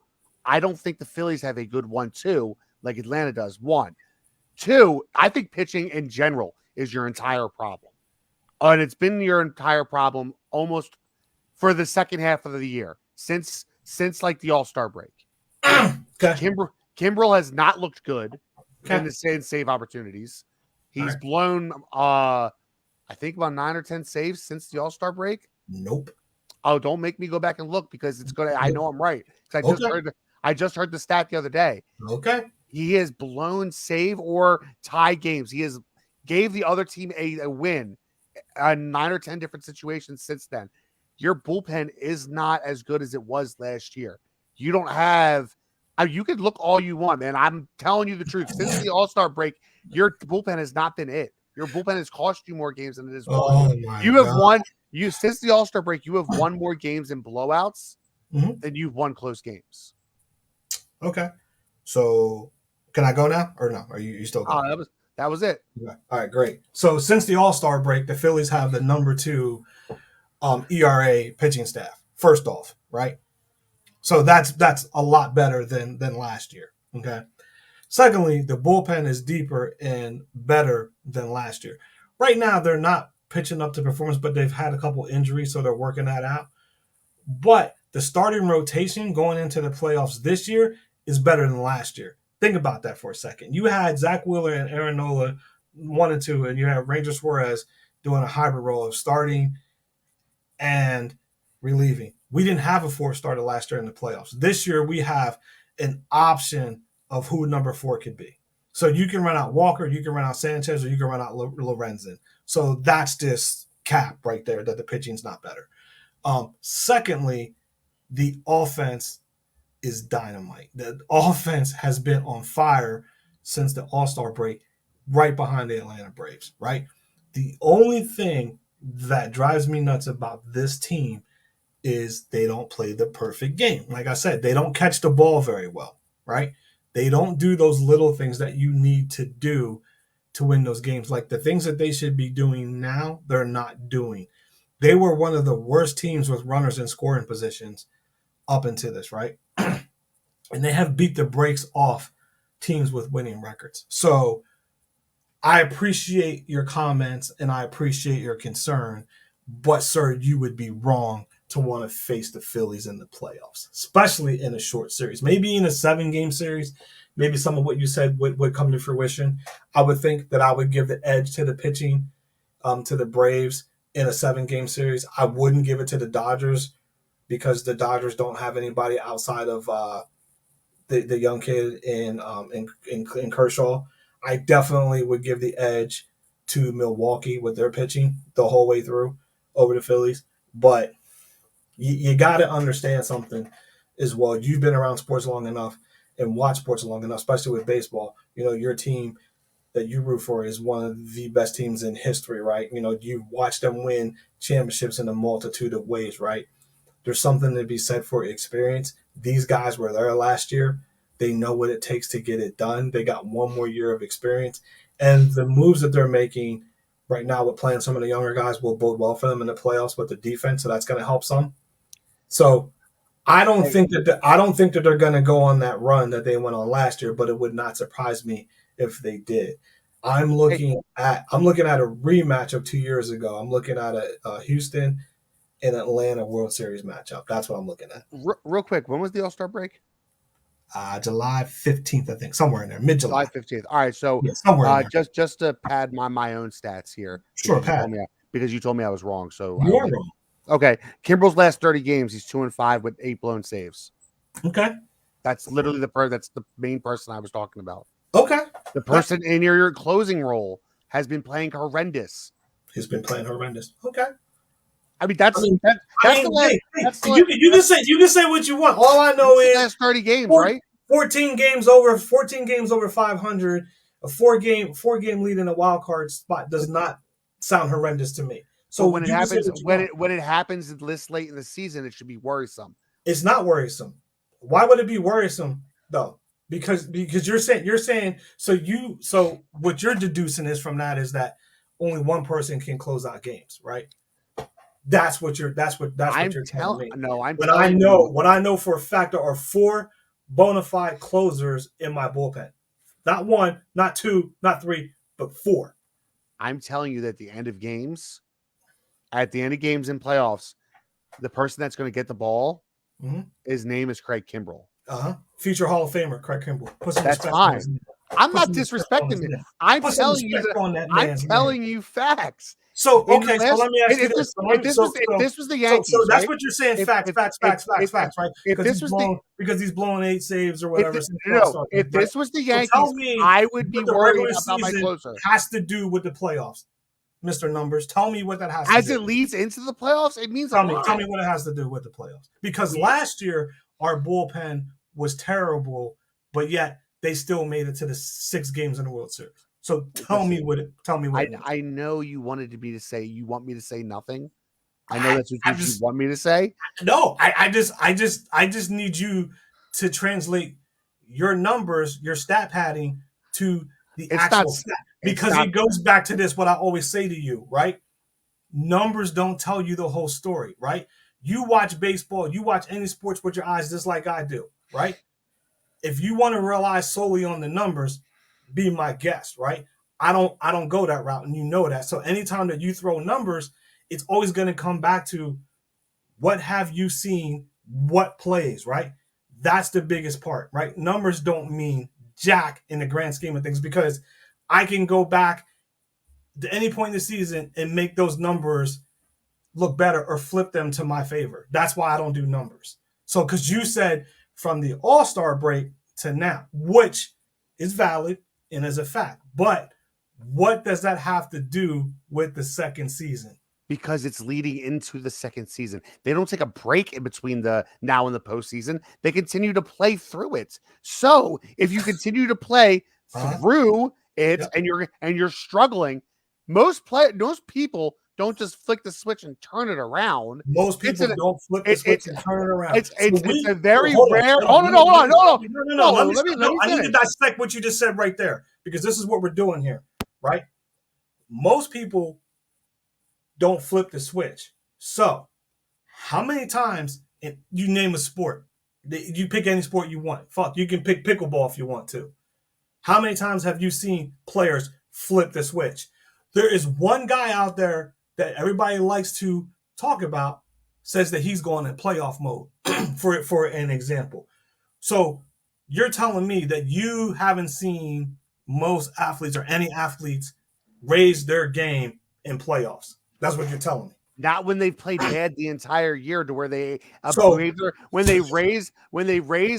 I don't think the Phillies have a good 1-2 like Atlanta does. 1. 2, I think pitching in general is your entire problem. And it's been your entire problem almost for the second half of the year since like the All-Star break. Okay. Kimbrel has not looked good in the save opportunities. He's blown, I think, about 9 or 10 saves since the All-Star break. Nope. Oh, don't make me go back and look because it's gonna. I know I'm right because I just heard the stat the other day. Okay. He has blown save or tie games. He has gave the other team a win in 9 or 10 different situations since then. Your bullpen is not as good as it was last year. You don't have. You could look all you want, man. I'm telling you the truth. Since the All-Star break, your bullpen has not been it. Your bullpen has cost you more games than it has won. You have won. Since the All-Star break, you have won more games in blowouts than you've won close games. Okay. So can I go now or no? Are you still going? That was it. Okay. All right, great. So since the All-Star break, the Phillies have the number 2 ERA pitching staff. First off, right? So that's a lot better than last year. Okay. Secondly, the bullpen is deeper and better than last year. Right now, they're not pitching up to performance, but they've had a couple injuries, so they're working that out. But the starting rotation going into the playoffs this year is better than last year. Think about that for a second. You had Zach Wheeler and Aaron Nola 1 and 2, and you have Ranger Suarez doing a hybrid role of starting and relieving. We didn't have a 4 starter last year in the playoffs. This year, we have an option of who number 4 could be. So you can run out Walker, you can run out Sanchez, or you can run out Lorenzen. So that's just cap right there that the pitching's not better. Secondly, the offense is dynamite. The offense has been on fire since the All-Star break, right behind the Atlanta Braves, right? The only thing that drives me nuts about this team is they don't play the perfect game. Like I said, they don't catch the ball very well, right? They don't do those little things that you need to do to win those games. Like the things that they should be doing now, they're not doing. They were one of the worst teams with runners in scoring positions up into this, right? And they have beat the brakes off teams with winning records. So I appreciate your comments and I appreciate your concern, but sir, you would be wrong to want to face the Phillies in the playoffs, especially in a short series. Maybe in a 7-game series, maybe some of what you said would come to fruition. I would think that I would give the edge to the pitching, to the Braves in a 7-game series. I wouldn't give it to the Dodgers because the Dodgers don't have anybody outside of the young kid in Kershaw. I definitely would give the edge to Milwaukee with their pitching the whole way through over the Phillies. But you got to understand something as well. You've been around sports long enough and watched sports long enough, especially with baseball. You know, your team that you root for is one of the best teams in history, right? You know, you've watched them win championships in a multitude of ways, right? There's something to be said for experience. These guys were there last year. They know what it takes to get it done. They got 1 more year of experience. And the moves that they're making right now with playing some of the younger guys will bode well for them in the playoffs with the defense, so that's going to help some. So I don't think that they're going to go on that run that they went on last year, but it would not surprise me if they did. I'm looking at a rematch of 2 years ago. I'm looking at a Houston and Atlanta World Series matchup. That's what I'm looking at. Real quick, when was the All-Star break? July 15th, I think, somewhere in there, mid-July. July 15th. All right, so just to pad my own stats here. Sure, because you told me I was wrong. So you are wrong. Okay, Kimbrel's last 30 games, he's 2-5 with 8 blown saves. Okay, that's literally that's the main person I was talking about. Okay, the person in your closing role has been playing horrendous. He's been playing horrendous. Okay, I mean, that's the last. You can say what you want. All I know is last 30 games, right? 14 games over 500. A four game lead in a wild card spot does not sound horrendous to me. So when it happens this late in the season, it should be worrisome. It's not worrisome. Why would it be worrisome though? Because you're saying so what you're deducing is from that is that only one person can close out games, right? That's what you're telling me. No, what I know for a fact there are 4 bona fide closers in my bullpen. Not 1, not 2, not 3, but 4. I'm telling you that at the end of games in playoffs, the person that's going to get the ball, his name is Craig Kimbrell. Future Hall of Famer Craig Kimbrell. That's fine. I'm not disrespecting it. I'm telling you facts. So let me ask you this. If this was the Yankees, so that's what you're saying. Facts, right? Because he's blowing 8 saves or whatever. If this was the Yankees, I would be worried about my closer. Has to do with the playoffs, Mr. Numbers. Tell me what that has to do. As it leads into the playoffs, it means tell me what it has to do with the playoffs. Because last year our bullpen was terrible, but yet they still made it to the 6 games in the World Series. So tell me what. I know you wanted me to say. You want me to say nothing. I know that's what you want me to say. No, I just need you to translate your numbers, your stat padding to the actual stat, because it goes back to this. What I always say to you, right? Numbers don't tell you the whole story, right? You watch baseball, you watch any sports with your eyes, just like I do, right? If you want to rely solely on the numbers, be my guest, right? I don't go that route, and you know that. So anytime that you throw numbers, it's always going to come back to what have you seen, what plays, right? That's the biggest part, right? Numbers don't mean jack in the grand scheme of things, because I can go back to any point in the season and make those numbers look better or flip them to my favor. That's why I don't do numbers. So because you said from the All-Star break to now, which is valid and is a fact, but what does that have to do with the second season? Because it's leading into the second season. They don't take a break in between the now and the postseason. They continue to play through it. So if you continue to play through it, and you're struggling, most people don't just flick the switch and turn it around. Most people don't flip the switch and turn it around. It's a very rare. Hold on. No. I need to dissect what you just said right there, because this is what we're doing here, right? Most people don't flip the switch. So, how many times, you name a sport, you pick any sport you want. Fuck, you can pick pickleball if you want to. How many times have you seen players flip the switch? There is one guy out there that everybody likes to talk about, says that he's going in playoff mode, for an example. So you're telling me that you haven't seen most athletes or any athletes raise their game in playoffs. That's what you're telling me. Not when they've played bad the entire year, to where they when they raise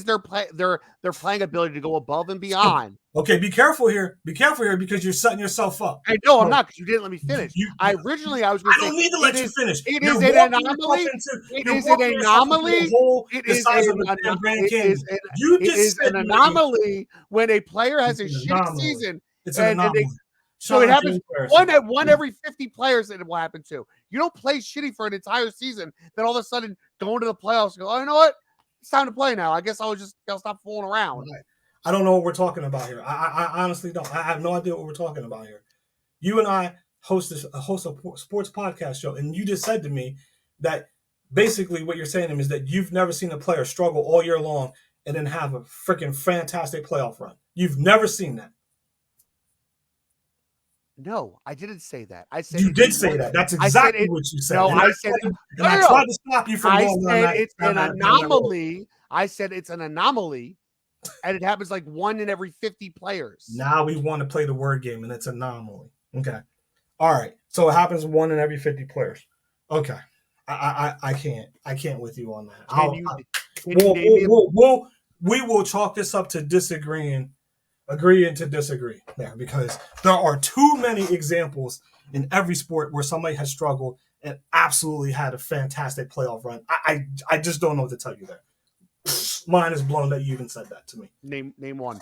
their playing ability to go above and beyond. Okay, be careful here, because you're setting yourself up. I know I'm not, because you didn't let me finish. I was going to say, I don't need to let you finish. It is an anomaly. It is an anomaly. It is an anomaly when a player has a shitty season. It's an anomaly. So it happens one every 50 players that it will happen to. You don't play shitty for an entire season, then all of a sudden go into the playoffs and go, oh, you know what? It's time to play now. I guess I'll stop fooling around. I don't know what we're talking about here. I honestly don't. I have no idea what we're talking about here. You and I host a sports podcast show, and you just said to me that basically what you're saying to me is that you've never seen a player struggle all year long and then have a freaking fantastic playoff run. You've never seen that. No, I didn't say that. I said you did say that. That's exactly what you said. No, I said I tried to stop you from going on that. It's an anomaly. I said it's an anomaly, and it happens like 1 in every 50 players. Now we want to play the word game, and it's an anomaly. Okay, all right. So it happens 1 in every 50 players. Okay, I can't with you on that. We will chalk this up to agreeing to disagree there, because there are too many examples in every sport where somebody has struggled and absolutely had a fantastic playoff run. I just don't know what to tell you there. Mine is blown that you even said that to me. Name one.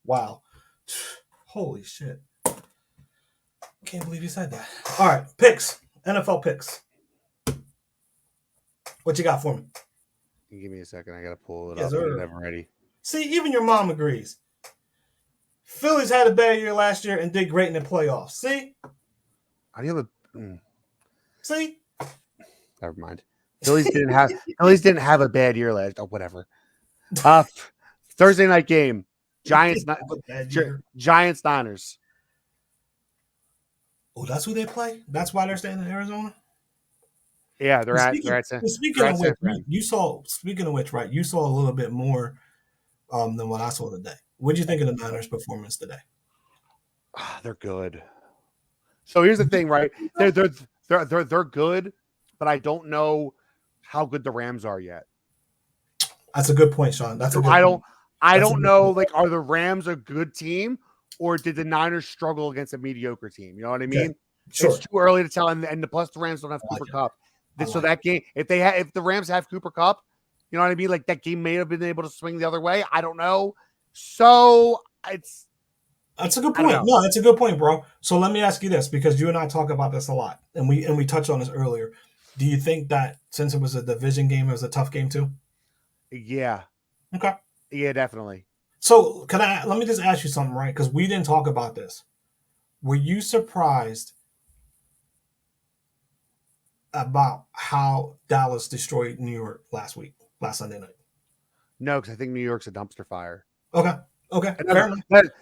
Wow. Holy shit. Can't believe you said that. All right, picks. NFL picks. What you got for me? Give me a second. I got to pull it Yes, up. sir. I'm never ready. See, even your mom agrees. Phillies had a bad year last year and did great in the playoffs. See? How do you have a... See? Never mind. Phillies didn't have a bad year last. Oh, whatever. Thursday night game. Giants Niners. Oh, that's who they play? That's why they're staying in Arizona? Yeah, they're at Speaking of which, you saw right, you saw a little bit more than what I saw today. What do you think of the Niners' performance today? They're good. So here's the thing, right? They're good, but I don't know how good the Rams are yet. That's a good point, Sean. I don't know. Like, are the Rams a good team, or did the Niners struggle against a mediocre team? You know what I mean? Okay. Sure. It's too early to tell, and plus the Rams don't have Cooper Kupp. So that game, if the Rams have Cooper Kupp, you know what I mean? Like, that game may have been able to swing the other way. I don't know. So that's a good point. No, that's a good point, bro. So let me ask you this, because you and I talk about this a lot, and we touched on this earlier. Do you think that since it was a division game, it was a tough game too? Yeah. Okay. Yeah, definitely. So let me just ask you something, right? Because we didn't talk about this. Were you surprised about how Dallas destroyed New York last Sunday night? No, because I think New York's a dumpster fire. Okay. Fair enough.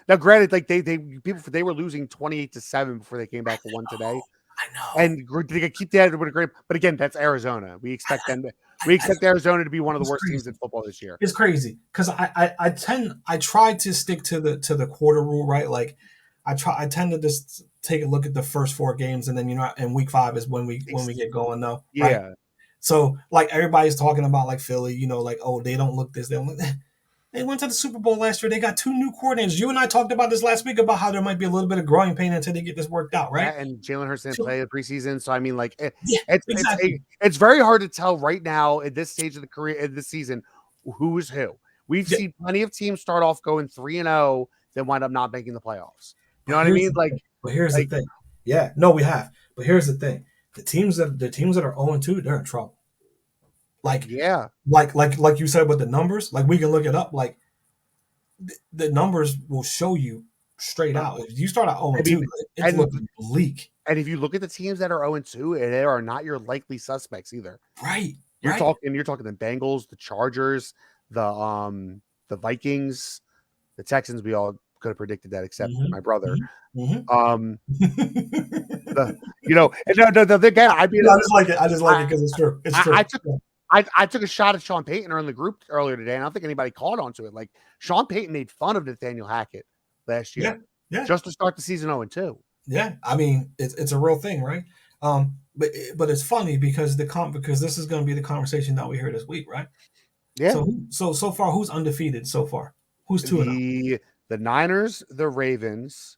Now, granted, like they were losing 28-7 before they came back and won today. I know. And they keep that with a great, but again, that's Arizona. We expect them. We expect Arizona to be one of the worst teams in football this year. It's crazy because I try to stick to the quarter rule, right? Like I tend to just take a look at the first 4 games, and then and week 5 is when we get going though. Right? Yeah. So like everybody's talking about like Philly, like, oh, they don't look this, they don't look that. They went to the Super Bowl last year. They got 2 new coordinators. You and I talked about this last week about how there might be a little bit of growing pain until they get this worked out, right? Yeah, and Jalen Hurts didn't play the preseason, so I mean, like, exactly. It's very hard to tell right now at this stage of the career, in this season, who is who. We've seen plenty of teams start off going 3-0, then wind up not making the playoffs. You know what I mean? But here's the thing. Yeah, no, we have. But here's the thing: the teams that are 0-2, they're in trouble. Like you said with the numbers, like we can look it up. Like the numbers will show you straight out. If you start at 0-2, it's looking bleak. And if you look at the teams that are 0-2, they are not your likely suspects either. Right. You're talking the Bengals, the Chargers, the Vikings, the Texans. We all could have predicted that, except my brother. Mm-hmm. Again, I just like it because it's true. It's true. I took a shot at Sean Payton in the group earlier today, and I don't think anybody caught on to it. Like, Sean Payton made fun of Nathaniel Hackett last year, just to start the season 0-2. Yeah, I mean, it's a real thing, right? But it's funny because because this is going to be the conversation that we hear this week, right? Yeah. So far, who's undefeated so far? Who's 2-0? The Niners, the Ravens,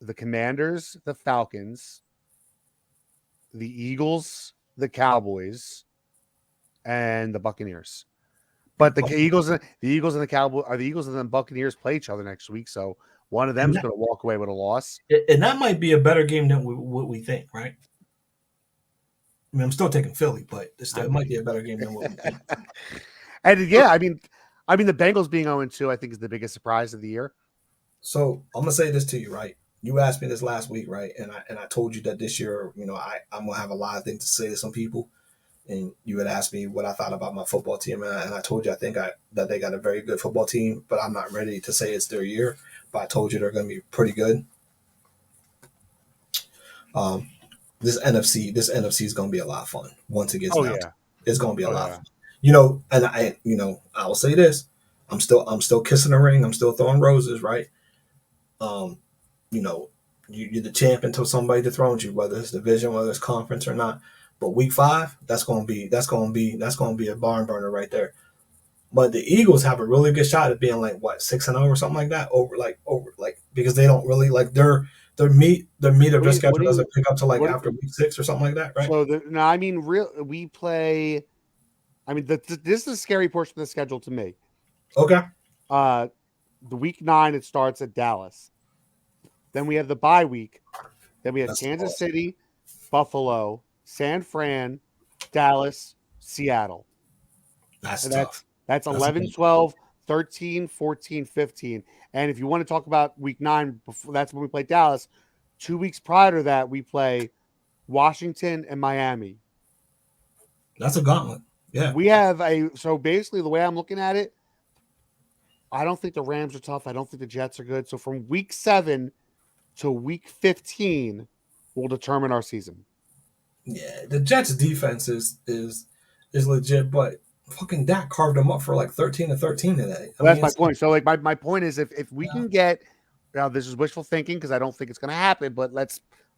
the Commanders, the Falcons, the Eagles, the Cowboys, and the Buccaneers. But the Eagles and the Cowboys, or the Eagles and the Buccaneers play each other next week, so one of them is going to walk away with a loss. And that might be a better game than what we think, right? I mean, I'm still taking Philly, but it might be a better game than what we think. And yeah, I mean, the Bengals being 0-2, I think, is the biggest surprise of the year. So I'm gonna say this to you, right? You asked me this last week, right? And I told you that this year, I'm gonna have a lot of things to say to some people. And you had asked me what I thought about my football team, and I told you I think that they got a very good football team, but I'm not ready to say it's their year. But I told you they're going to be pretty good. This NFC is going to be a lot of fun once it gets down. Yeah. It's going to be a lot of fun. And I will say this: I'm still kissing the ring. I'm still throwing roses, right? You're the champ until somebody dethrones you, whether it's division, whether it's conference or not. But week 5, that's gonna be a barn burner right there. But the Eagles have a really good shot at being like 6-0 or something like that. Over because they don't really like their the meat of their you- schedule what do you- doesn't pick up to like what- after week 6 or something like that, right? So no, I mean, we play. I mean, this is the scary portion of the schedule to me. Okay. The week 9 it starts at Dallas. Then we have the bye week. Then we have That's Kansas awesome. City, Buffalo, San Fran, Dallas, Seattle. That's And tough. that's 11, 12, 13, 14, 15. And if you want to talk about week 9, that's when we play Dallas. 2 weeks prior to that, we play Washington and Miami. That's a gauntlet. Yeah. We have so basically the way I'm looking at it, I don't think the Rams are tough. I don't think the Jets are good. So from week 7 to week 15 will determine our season. Yeah, the Jets defense is legit, but fucking Dak carved them up for like 13-13 today. Well, that's my point. So like my point is if we can get, now this is wishful thinking because I don't think it's going to happen, but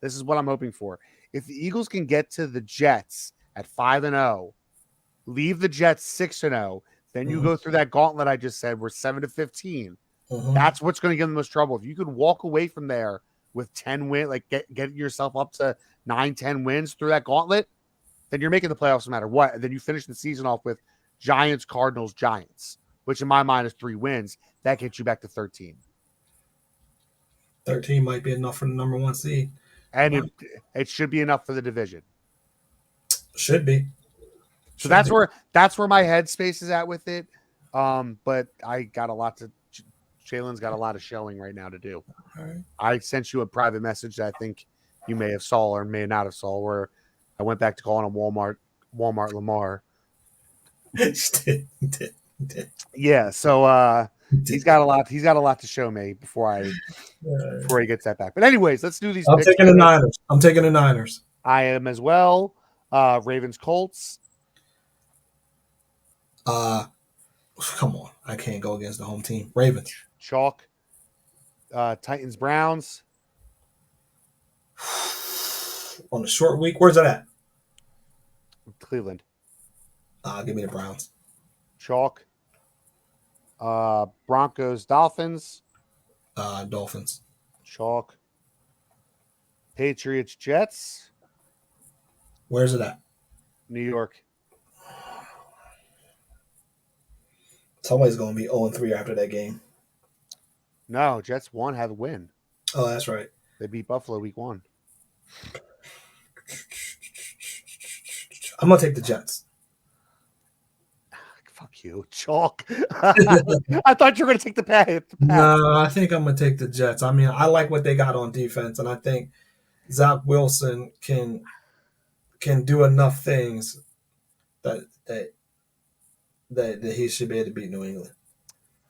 this is what I'm hoping for. If the Eagles can get to the Jets at 5-0, leave the Jets 6-0, then you go through that gauntlet I just said, we're 7-15. That's what's going to give them the most trouble. If you could walk away from there with 10 wins, like get yourself up to 9-10 wins through that gauntlet, then you're making the playoffs no matter what. And then you finish the season off with Giants, Cardinals, Giants, which in my mind is 3 wins. That gets you back to 13. 13 might be enough for the number 1 seed. And it should be enough for the division. Should be. So that's where my headspace is at with it. But I got a lot to. Jalen's got a lot of showing right now to do. All right. I sent you a private message that I think you may have saw or may not have saw, where I went back to calling him Walmart Lamar. Did. Yeah, so he's got a lot. He's got a lot to show me before he gets that back. But anyways, let's do these. I'm taking the Niners. I'm taking the Niners. I am as well. Ravens, Colts. Come on, I can't go against the home team. Ravens. Chalk. Titans, Browns. On the short week, where's that at? Cleveland. Give me the Browns. Chalk. Broncos, Dolphins. Dolphins. Chalk. Patriots, Jets. Where's it at? New York. Somebody's going to be 0-3 after that game. No, Jets had a win. Oh, that's right. They beat Buffalo week 1. I'm going to take the Jets. Fuck you, Chalk. I thought you were going to take the path. No, I think I'm going to take the Jets. I mean, I like what they got on defense, and I think Zach Wilson can do enough things that he should be able to beat New England.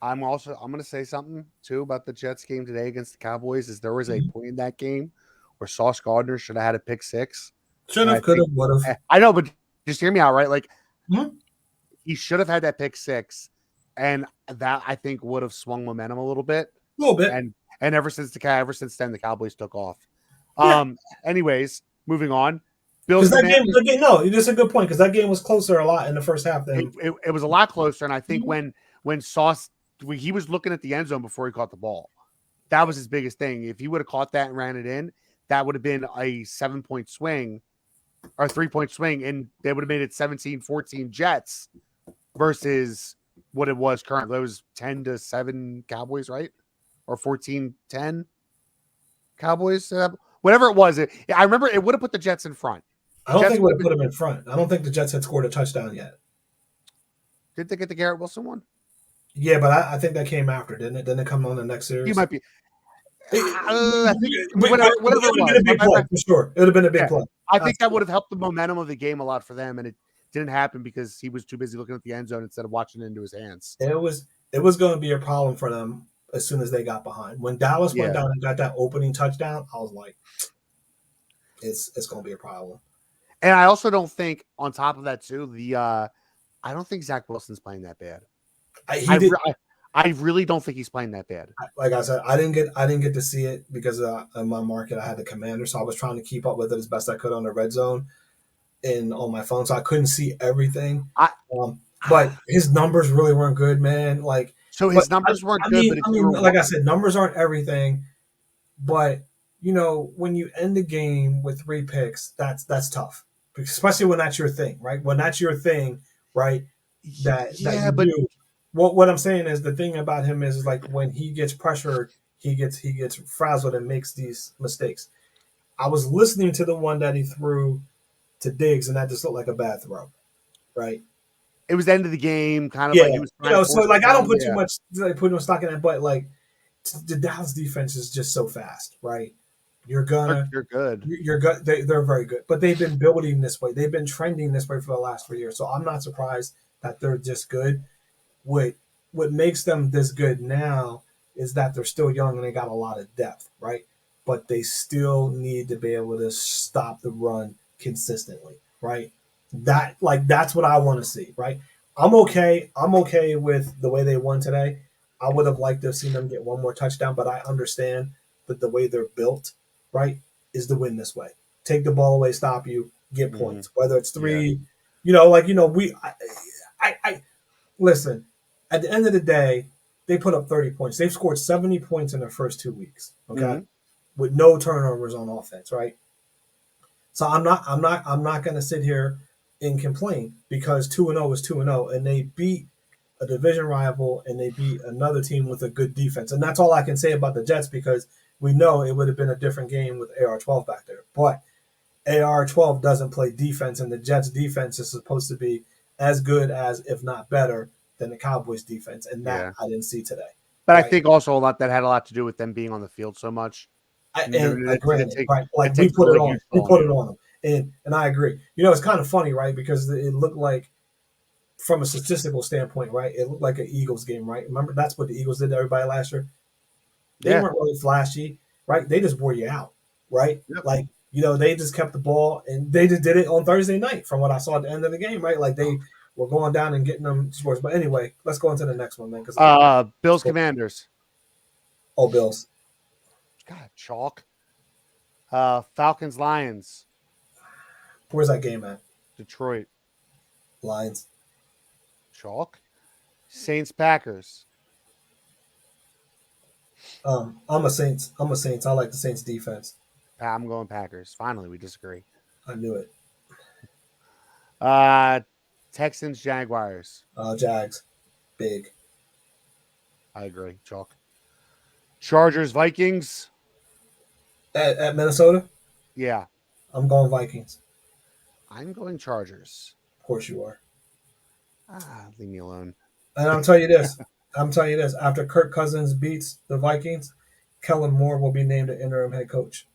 I'm going to say something too about the Jets game today against the Cowboys. Is there was a point in that game where Sauce Gardner should have had a pick 6. Should have, could have, would have. I know, but just hear me out, right? Like he should have had that pick 6, and that I think would have swung momentum a little bit. A little bit. And ever since then, the Cowboys took off. Yeah. Anyways, moving on. Bills. Because that game, no, that's a good point. Because that game was closer a lot in the first half. Than it was a lot closer, and I think when Sauce, he was looking at the end zone before he caught the ball. That was his biggest thing. If he would have caught that and ran it in, that would have been a 7-point swing or 3-point swing, and they would have made it 17-14 Jets versus what it was currently. It was 10-7 Cowboys, right? Or 14-10 Cowboys. Whatever it was. I remember it would have put the Jets in front. I don't think it would have put them in front. I don't think the Jets had scored a touchdown yet. Did they get the Garrett Wilson one? Yeah, but I think that came after, didn't it? Didn't it come on the next series? You might be. I think whatever it would have been a big play, for sure. It would have been a big play. I think that would have helped the momentum of the game a lot for them, and it didn't happen because he was too busy looking at the end zone instead of watching it into his hands. It was going to be a problem for them as soon as they got behind. When Dallas went down and got that opening touchdown, I was like, it's going to be a problem. And I also don't think, on top of that too, I don't think Zach Wilson's playing that bad. I really don't think he's playing that bad. Like I said, I didn't get to see it because of my market. I had the Commander, so I was trying to keep up with it as best I could on the red zone and on my phone, so I couldn't see everything. But his numbers really weren't good, man. His numbers weren't good. Like I said, numbers aren't everything. But when you end the game with 3 picks, that's tough, especially when that's your thing, right? When that's your thing, right? That you do. What I'm saying is the thing about him is like when he gets pressured, he gets frazzled and makes these mistakes. I was listening to the one that he threw to Diggs, and that just looked like a bad throw, right? It was the end of the game, kind of Yeah, like he was trying to so force like it I don't down. put too much put no stock in that, but like the Dallas defense is just so fast, right? You're gonna You're good. you're good. They're very good, but they've been building this way. They've been trending this way for the last 3 years. So I'm not surprised that they're just good. What what makes them this good now is that they're still young and they got a lot of depth, right? But they still need to be able to stop the run consistently, right? That's what I want to see, right? I'm okay. I'm okay with the way they won today. I would have liked to have seen them get one more touchdown, but I understand that the way they're built, right, is to win this way. Take the ball away, stop you, get points. Whether it's 3, I listen, at the end of the day, they put up 30 points. They've scored 70 points in their first 2 weeks, okay? With no turnovers on offense, right? So I'm not going to sit here and complain because 2-0 is 2-0 and they beat a division rival and they beat another team with a good defense. And that's all I can say about the Jets because we know it would have been a different game with AR-12 back there. But AR-12 doesn't play defense, and the Jets defense is supposed to be as good as, if not better, than the Cowboys defense, and that I didn't see today. But right? I think also that had a lot to do with them being on the field so much. Granted, right? Like we put it on them, and I agree. It's kind of funny, right? Because it looked like, from a statistical standpoint, right? It looked like an Eagles game, right? Remember that's what the Eagles did to everybody last year. They weren't really flashy, right? They just wore you out, right? Yep. Like they just kept the ball, and they just did it on Thursday night. From what I saw at the end of the game, right? Like they were going down and getting them scores. But anyway, let's go into the next one, man. Bills Commanders. Oh, Bills. God, chalk. Falcons Lions. Where's that game at? Detroit. Lions. Chalk. Saints Packers. I'm a Saints. I like the Saints defense. I'm going Packers. Finally, we disagree. I knew it. Texans Jaguars. Jags. Big. I agree. Chalk. Chargers Vikings. At Minnesota? Yeah. I'm going Vikings. I'm going Chargers. Of course you are. Leave me alone. And I'm telling you this. After Kirk Cousins beats the Vikings, Kellen Moore will be named the interim head coach.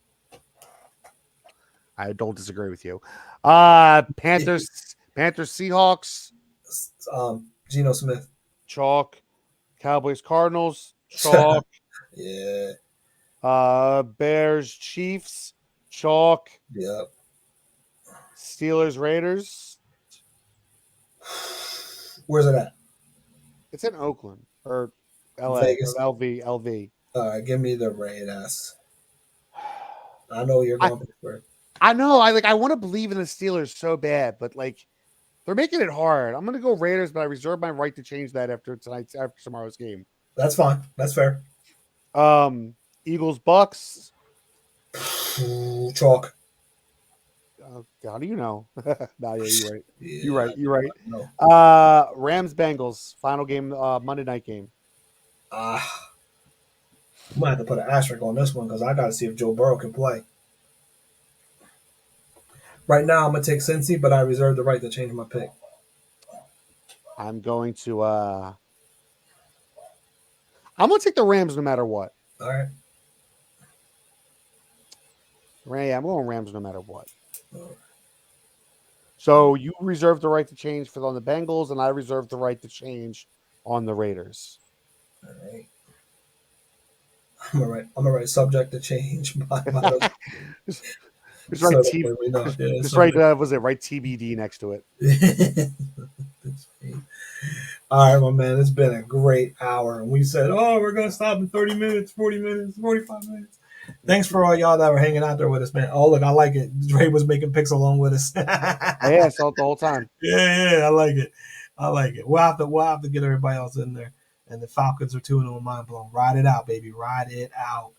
I don't disagree with you. Panthers Seahawks. Geno Smith. Chalk. Cowboys Cardinals. Chalk. Yeah. Bears Chiefs. Chalk. Yep. Steelers Raiders. Where's it at? It's in Oakland or LA. Vegas. Or LV. All right, give me the Raiders. I know you're going for it. I know. I want to believe in the Steelers so bad, but they're making it hard. I'm going to go Raiders, but I reserve my right to change that after tomorrow's game. That's fine. That's fair. Eagles Bucks. Chalk. How do you know? No, yeah, you're right. Yeah, you're right. No. Rams Bengals final game, Monday night game. I might have to put an asterisk on this one because I got to see if Joe Burrow can play. Right now, I'm gonna take Cincy, but I reserve the right to change my pick. I'm going to. I'm gonna take the Rams no matter what. All right. I'm going Rams no matter what. So you reserve the right to change on the Bengals, and I reserve the right to change on the Raiders. All right. I'm gonna write subject to change. Just write was it right TBD next to it? All right, my man. It's been a great hour, and we said, "Oh, we're gonna stop in 30 minutes, 40 minutes, 45 minutes." Thanks for all y'all that were hanging out there with us, man. Oh, look, I like it. Dre was making picks along with us. Yeah, I saw it the whole time. Yeah, I like it. We'll have to get everybody else in there. And the Falcons are 2-0, mind blown. Ride it out, baby. Ride it out.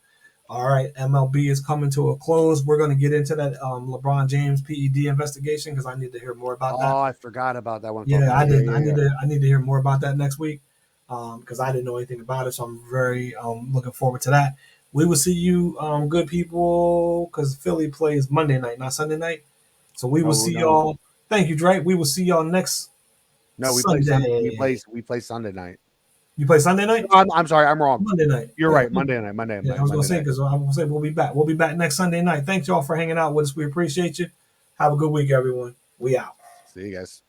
All right, MLB is coming to a close. We're going to get into that LeBron James PED investigation because I need to hear more about that. Oh, I forgot about that one. Yeah, I didn't. I Yeah. need to hear more about that next week because I didn't know anything about it. So I'm very looking forward to that. We will see you, good people, because Philly plays Monday night, not Sunday night. So we will Oh, see no. y'all. Thank you, Drake. We will see y'all next No, Sunday. we play Sunday night. You play Sunday night? No, I'm sorry, I'm wrong. Monday night. You're Yeah. right. Monday night. Monday Yeah, I was gonna Monday say night. because I was gonna say we'll be back. We'll be back next Sunday night. Thanks y'all for hanging out with us. We appreciate you. Have a good week, everyone. We out. See you guys.